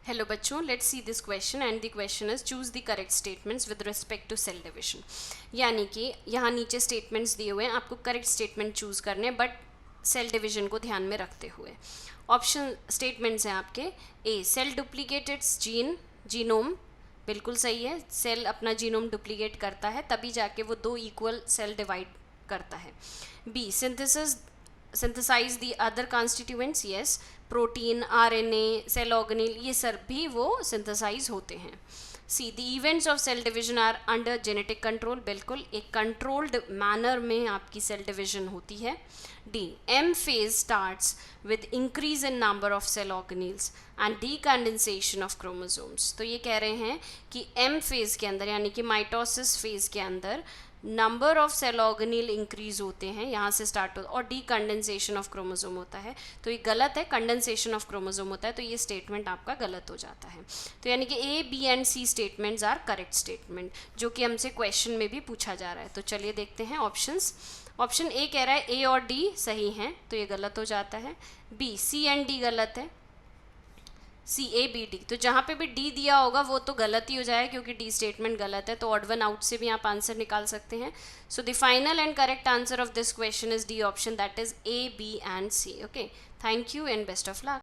Hello बच्चों, let's see this question and the question is choose the correct statements with respect to cell division. यानी कि यहाँ नीचे statements दिए हुए हैं, आपको करेक्ट स्टेटमेंट चूज करने हैं बट सेल डिविजन को ध्यान में रखते हुए। ऑप्शन स्टेटमेंट्स हैं आपके। ए, सेल डुप्लीकेटेड जीनोम, बिल्कुल सही है। सेल अपना जीनोम डुप्लीकेट करता है तभी जाके वो दो इक्वल सेल डिवाइड करता है। B, synthesize the other constituents, yes, protein, RNA, cell organelle, ये सब भी वो सिंथेसाइज होते हैं। C, the events of cell division are under genetic control, बिल्कुल एक कंट्रोल्ड मैनर में आपकी सेल डिवीजन होती है। D, M phase starts with increase in number of cell organelles and decondensation of chromosomes. तो ये कह रहे हैं कि एम फेज के अंदर यानी कि माइटोसिस फेज के अंदर number of cell organelle increase होते हैं, यहाँ से स्टार्ट हो, और डीकंडेंसेशन ऑफ क्रोमोसोम होता है। तो ये गलत है, कंडेंसेशन ऑफ क्रोमोसोम होता है, तो ये स्टेटमेंट आपका गलत हो जाता है। तो यानी कि A, B and C statements are correct statement, जो कि हमसे क्वेश्चन में भी पूछा जा रहा है। तो चलिए देखते हैं ऑप्शंस। ऑप्शन ए कह रहा है ए और डी सही हैं, तो ये गलत हो जाता है। बी, सी एंड डी गलत है। सी, ए, बी, डी, तो जहाँ पे भी डी दिया होगा वो तो गलत ही हो जाएगा क्योंकि डी स्टेटमेंट गलत है। तो ऑड वन आउट से भी आप आंसर निकाल सकते हैं। So the final and correct answer of this question is D option, that is A, B and C. Okay, thank you and best of luck.